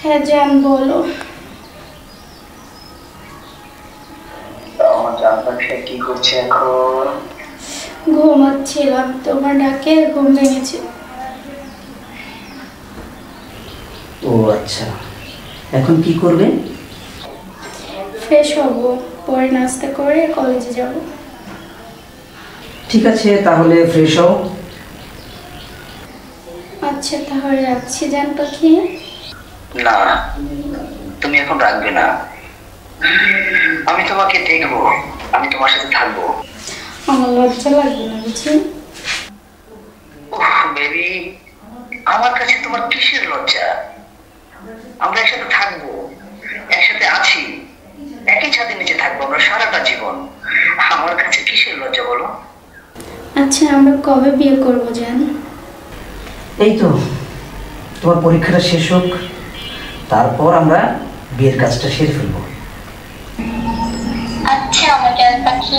হ্যাঁ জান বলো। কি করছে এখন? ঘুমাচ্ছিলাম, তোমার ডাকে ঘুম ভেঙেছে। ও আচ্ছা, এখন কি করবে? ফ্রেশ হব, পরে নাস্তা করে কলেজে যাব। ঠিক আছে, তাহলে ফ্রেশ হও। আচ্ছা তাহলে রাখছি জান পাখি। না, তুমি এখন রাখবে না। আমি তোমাকে দেখবো, আমি তোমার সাথে থাকবো। আমার লজ্জা লাগবে না বুঝি? ওহ বেবি, আমার কাছে তোমার কিসের লজ্জা? আমরা একসাথে থাকবো, একসাথে আছি, একই ছাদের নিচে থাকবো আমরা সারাটা জীবন। আমার কাছে কিসের লজ্জা বলো? আচ্ছা আমরা কবে বিয়ে করবো জান? এই তো তোমার পরীক্ষাটা শেষ হোক, তারপর আমরা বিয়ের কাজটা সেরে ফেলবো। আচ্ছা আমার জান পাখি।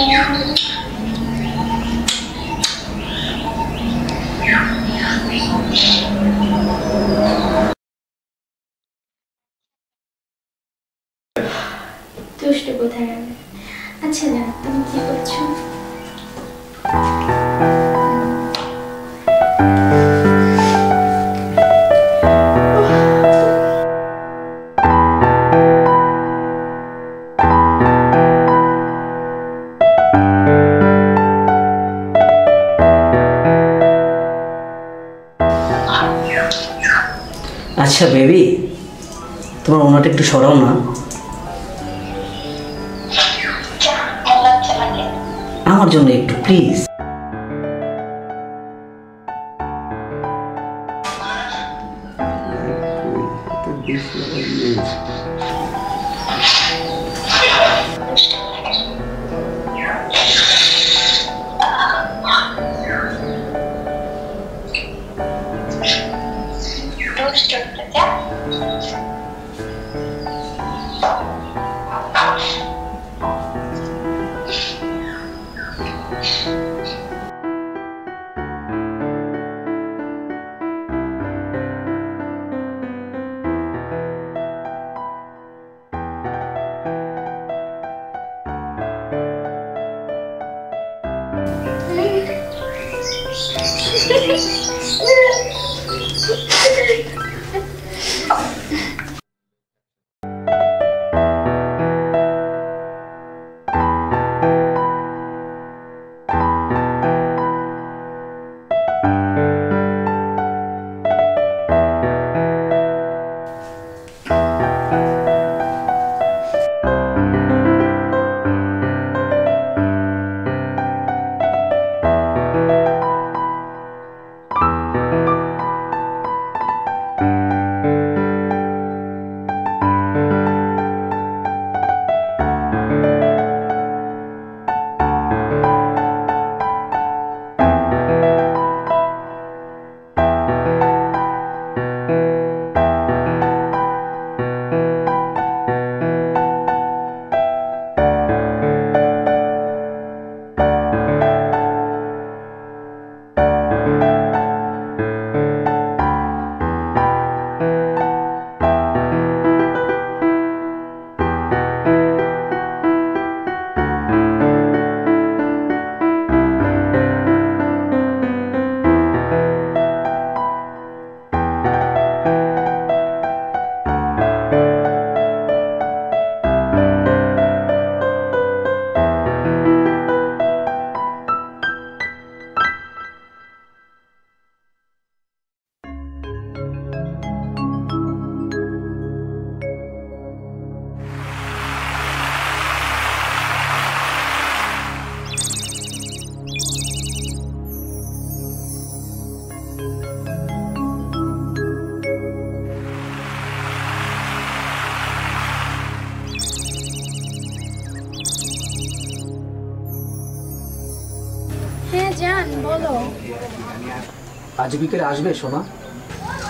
দুষ্ট কোথায় গেল? আচ্ছা জান তুমি কি করছো? আচ্ছা বেবি, তোমার ওনাটা একটু সরাও না। আমার জন্য একটু প্লিজ। হ্যাঁ জান বলো। আজ বিকেলে আসবে সোনা?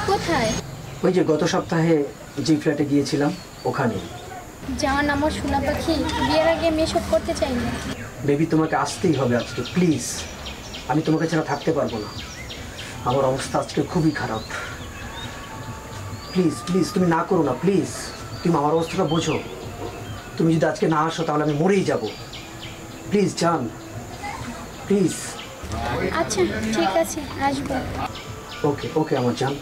কোথায়? ওই যে গত সপ্তাহে যে ফ্ল্যাটে গিয়েছিলাম ওখানে। জান আমার সোনা পাখি, বিয়ের আগে আমি এসব করতে চাই না। বেবি তোমাকে আসতেই হবে আজকে প্লিজ, আমি তোমাকে ছাড়া থাকতে পারবো না। আমার অবস্থা আজকে খুবই খারাপ। প্লিজ প্লিজ তুমি না করো না, প্লিজ। তুমি আমার অবস্থাটা বোঝো। তুমি যদি আজকে না আসো তাহলে আমি মরেই যাব। প্লিজ জান, প্লিজ। আচ্ছা ঠিক আছে, আসবো। ওকে ওকে আমার জান।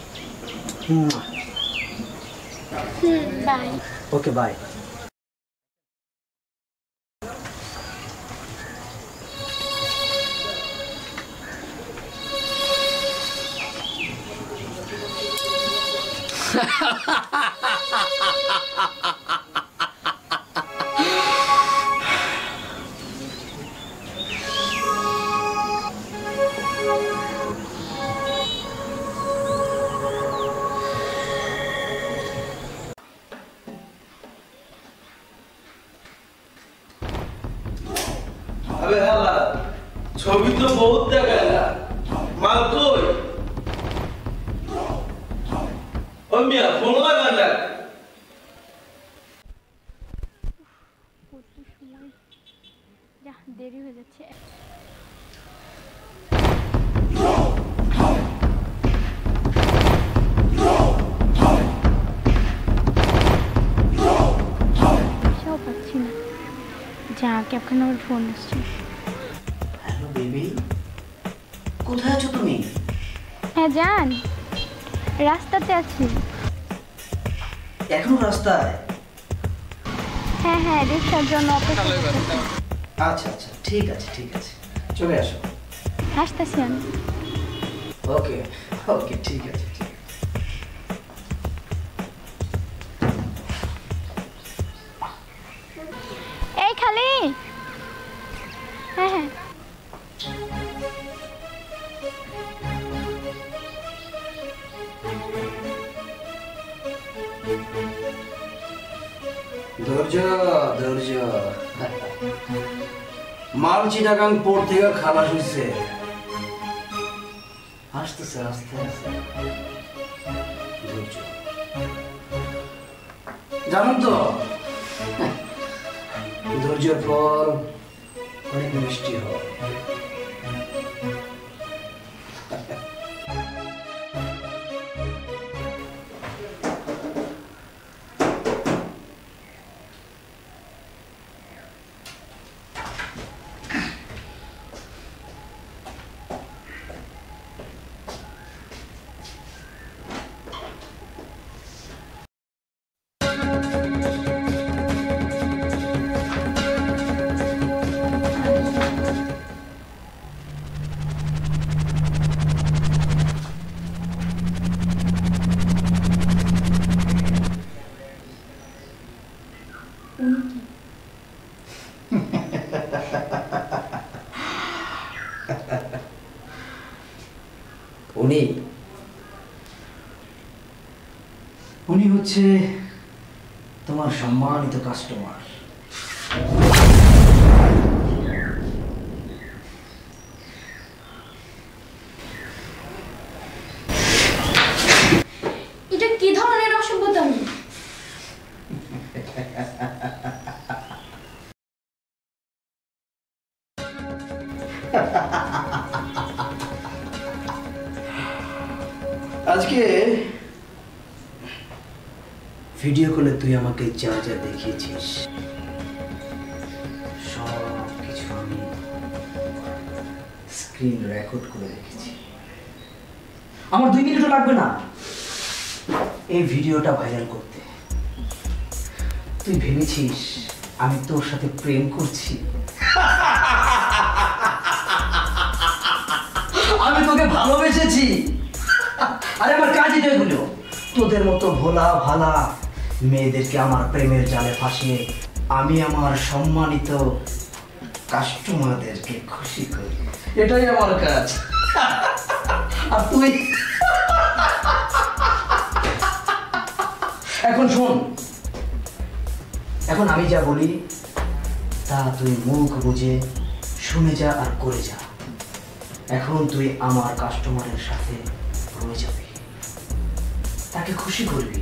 বাই। Okay bye. अबे हल्ला ছবি তো বহুত দেখায় না, মাল কই? ও মিয়া ফোন লাগা না। কত সময় যা দেরি হয়ে যাচ্ছে। সব পাচ্ছি না। যা ক্যাপ্টেন আমার ফোন আসছে। হ্যালো বেবি, কোথায় আছো তুমি? হ্যাঁ জান, রাস্তাতে আছি। এখনো রাস্তায়? হ্যাঁ হ্যাঁ, রিক্সার জন্য অপেক্ষা করতেছি। আচ্ছা আচ্ছা, ঠিক আছে ঠিক আছে, চলে আসো। আসতেছি আমি। ওকে ওকে, ঠিক আছে ঠিক আছে। এই খালি। হ্যাঁ হ্যাঁ। ধৈর্য ধৈর্য, মাল চিটাগাং পোর্ট থেকে খালাস হয়েছে, আসতেছে আস্তে আস্তে। ধৈর্য, জানো তো ধৈর্যের ফল অনেক মিষ্টি হয়। উনি হচ্ছে তোমার সম্মানিত কাস্টমার। এটা কি ধরনের অসভ্যতামি? আজকে ভিডিও কলে তুই আমাকে যা যা দেখিয়েছিস সব কিছু আমি স্ক্রিন রেকর্ড করে রেখেছি। আমার 2 মিনিটও লাগবে না এই ভিডিওটা ভাইরাল করতে। তুই ভেবেছিস আমি তোর সাথে প্রেম করছি? আমি তোকে ভালোবেসেছি। আরে আমার কাজই তো এগুলো, তোদের মতো ভোলা ভালা মেয়েদেরকে আমার প্রেমের জালে ফাঁসিয়ে আমি আমার সম্মানিত কাস্টমারদেরকে খুশি করি, এটাই আমার কাজ। আর তুই এখন শোন, এখন আমি যা বলি তা তুই মুখ বুঝে শুনে যা আর করে যা। এখন তুই আমার কাস্টমারের সাথে রয়ে যাবি, তাকে খুশি করবি।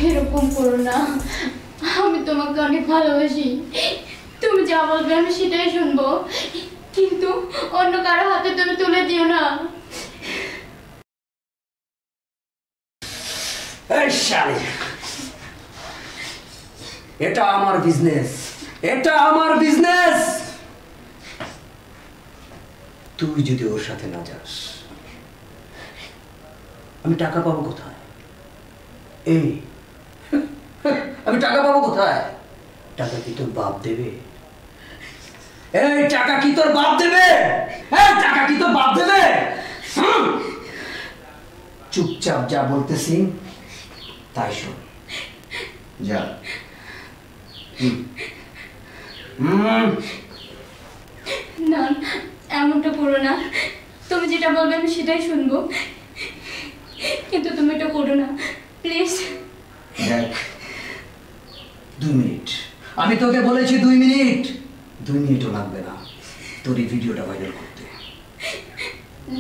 এরকম করো না, আমি তোমাকে অনেক ভালোবাসি। তুমি যা বলবে আমি সেটাই শুনবো। কিন্তু অন্য কারো হাতে তুমি তুলে দিও না। এই শালি, এটা আমার বিজনেস, এটা আমার বিজনেস। তুই যদি ওর সাথে না যাস আমি টাকা পাবো কোথায়? এই আমি টাকা পাবো কোথায়? টাকা কি তোর বাপ দেবে? এই টাকা কি তোর বাপ দেবে? এই টাকা কি তোর বাপ দেবে? চুপচাপ যা বলতেছি তাই শোন, যা। না, এমনটা করো না। তুমি যেটা বলবে আমি সেটাই শুনবো, কিন্তু তুমি এটা করো না প্লিজ। দেখ, 2 মিনিট, আমি তোকে বলেছি 2 মিনিট, 2 মিনিটও লাগবে না তোর এই ভিডিওটা ভাইরাল করতে।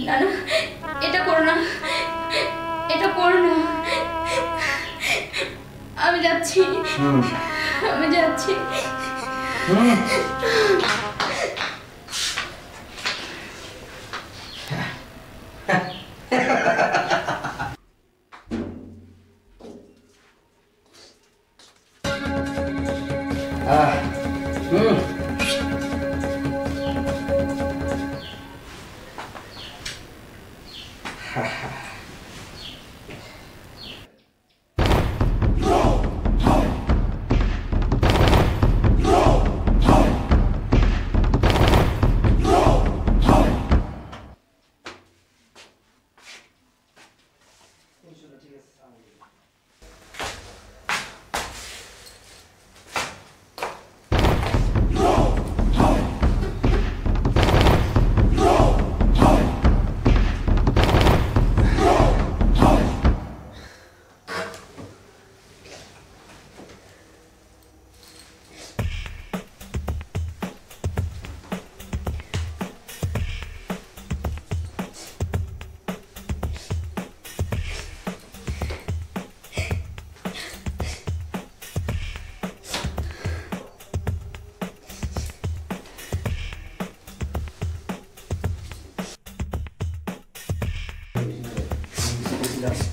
না না, এটা করো না, এটা করো না। আমি যাচ্ছি, আমি যাচ্ছি। Yes.